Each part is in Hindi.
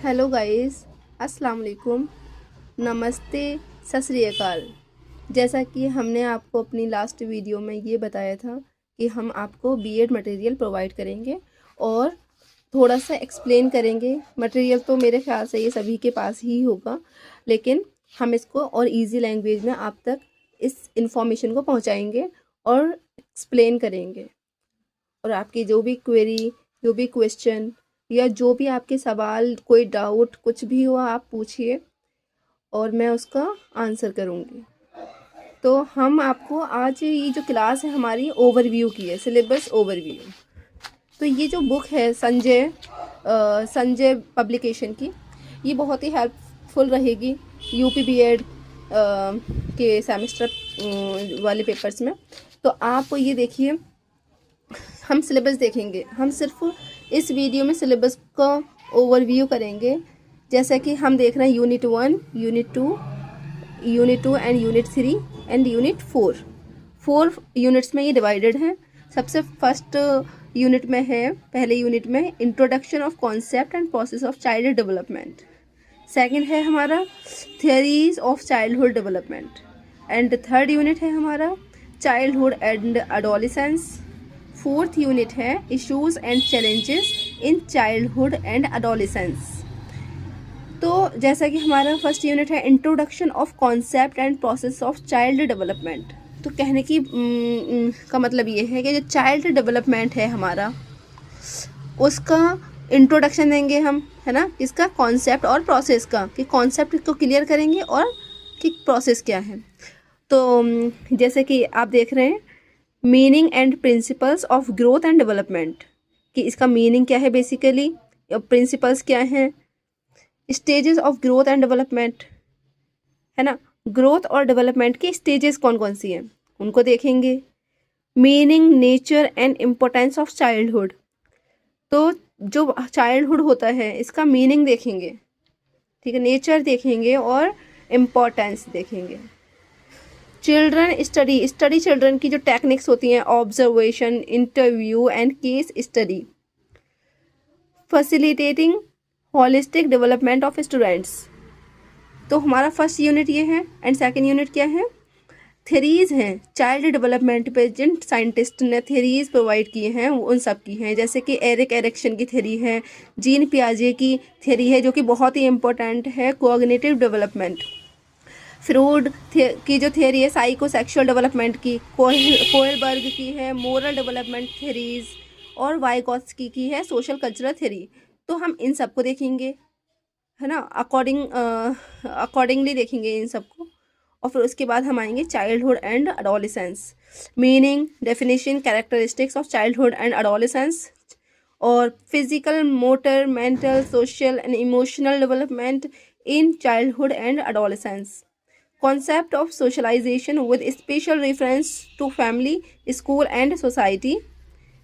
हेलो गाइस, अस्सलाम वालेकुम, नमस्ते, सत श्री अकाल। जैसा कि हमने आपको अपनी लास्ट वीडियो में ये बताया था कि हम आपको बीएड मटेरियल प्रोवाइड करेंगे और थोड़ा सा एक्सप्लेन करेंगे। मटेरियल तो मेरे ख्याल से ये सभी के पास ही होगा, लेकिन हम इसको और इजी लैंग्वेज में आप तक इस इंफॉर्मेशन को पहुंचाएंगे और एक्सप्लेन करेंगे। और आपकी जो भी क्वेरी, जो भी क्वेश्चन या जो भी आपके सवाल, कोई डाउट कुछ भी हो आप पूछिए और मैं उसका आंसर करूँगी। तो हम आपको आज ये जो क्लास है हमारी ओवरव्यू की है, सिलेबस ओवरव्यू। तो ये जो बुक है संजय पब्लिकेशन की, ये बहुत ही हेल्पफुल रहेगी यूपी बीएड के सेमेस्टर वाले पेपर्स में। तो आप ये देखिए, हम सिलेबस देखेंगे। हम सिर्फ इस वीडियो में सिलेबस का ओवरव्यू करेंगे। जैसा कि हम देख रहे हैं unit 1, unit 2 and unit 3 and unit 4। 4 units में ये डिवाइडेड हैं। सबसे फर्स्ट यूनिट में है, पहले यूनिट में introduction of concept and process of child development. Second है हमारा theories of childhood development and third unit है हमारा childhood and adolescence. Fourth unit है issues and challenges in childhood and adolescence. तो जैसा कि हमारा फर्स्ट यूनिट है introduction of concept and process of child development. तो कहने की का मतलब ये है कि जो चाइल्ड डेवलपमेंट है हमारा, उसका इंट्रोडक्शन देंगे हम, है ना, इसका कॉन्सेप्ट और प्रोसेस का, कि कॉन्सेप्ट को क्लियर करेंगे और कि प्रोसेस क्या है। तो जैसे कि आप देख रहे हैं meaning and principles of growth and development, कि इसका मीनिंग क्या है बेसिकली, प्रिंसिपल्स क्या हैं, stages of growth and development, है ना, ग्रोथ और डेवलपमेंट की स्टेजेस कौन कौन सी हैं उनको देखेंगे। Meaning, nature and importance of childhood, तो जो चाइल्डहुड होता है इसका मीनिंग देखेंगे, ठीक है, नेचर देखेंगे और इम्पोर्टेंस देखेंगे। चिल्ड्रन स्टडी चिल्ड्रन की जो टेक्निक्स होती हैं, observation, interview and case study. Facilitating holistic development of students, तो हमारा फर्स्ट यूनिट ये है। एंड सेकंड यूनिट क्या है, थेरीज हैं चाइल्ड डेवलपमेंट पे जिन साइंटिस्ट ने थेरीज प्रोवाइड किए हैं उन सब की हैं। जैसे कि एरिक एरिक्सन की थेरी है, जीन पियाजे की थेरी है जो कि बहुत ही इंपॉर्टेंट है, कोऑग्निटिव डेवलपमेंट। फ्रूड की जो थेरी है साइकोसेक्सुअल डेवलपमेंट की, कोहेलबर्ग की है मोरल डेवलपमेंट थेरीज, और वाइगॉत्स्की की है सोशल कल्चरल थेरी। तो हम इन सबको देखेंगे, है ना, अकॉर्डिंगली देखेंगे इन सबको। और फिर उसके बाद हम आएंगे childhood and adolescence, meaning, definition, characteristics of childhood and adolescence, और physical, motor, mental, social and emotional development in childhood and adolescence. Concept of socialization with special reference to family, school and society.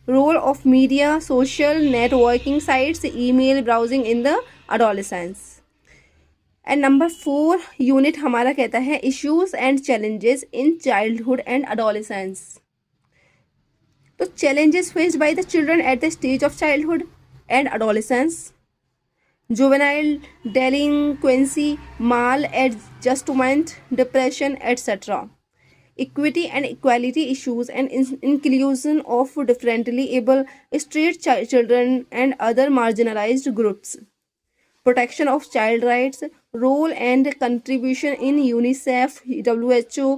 Role of media, social networking sites, email browsing in the adolescence. And number 4 unit हमारा कहता है issues and challenges in childhood and adolescence. तो challenges faced by the children at the stage of childhood and adolescence. Juvenile delinquency, maladjustment, depression, etc. Equity and equality issues and inclusion of differently able street children and other marginalized groups. Protection of child rights, role and contribution in UNICEF, WHO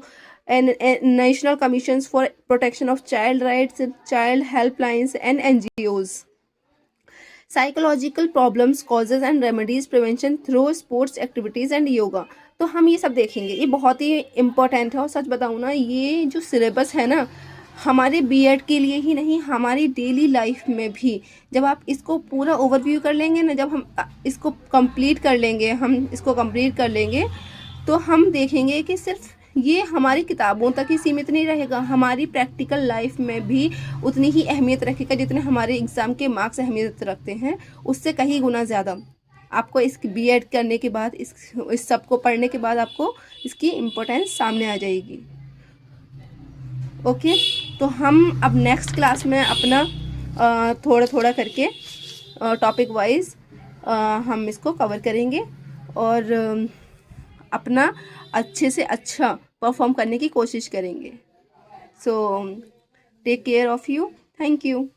and national commissions for protection of child rights, child helplines and NGOs. Psychological problems, causes and remedies, prevention through sports activities and yoga. तो हम ये सब देखेंगे, ये बहुत ही इम्पोर्टेंट है। और सच बताऊँ ना, ये जो सिलेबस है ना, हमारे बीएड के लिए ही नहीं, हमारी डेली लाइफ में भी जब आप इसको पूरा ओवरव्यू कर लेंगे ना, जब हम इसको कंप्लीट कर लेंगे तो हम देखेंगे कि सिर्फ ये हमारी किताबों तक ही सीमित नहीं रहेगा, हमारी प्रैक्टिकल लाइफ में भी उतनी ही अहमियत रखेगा जितने हमारे एग्ज़ाम के मार्क्स अहमियत रखते हैं, उससे कहीं गुना ज़्यादा। आपको इस बीएड करने के बाद, इस सब को पढ़ने के बाद आपको इसकी इम्पोर्टेंस सामने आ जाएगी। ओके, तो हम अब नेक्स्ट क्लास में अपना थोड़ा थोड़ा करके टॉपिक वाइज हम इसको कवर करेंगे और अपना अच्छे से अच्छा परफॉर्म करने की कोशिश करेंगे। So take care of you. Thank you.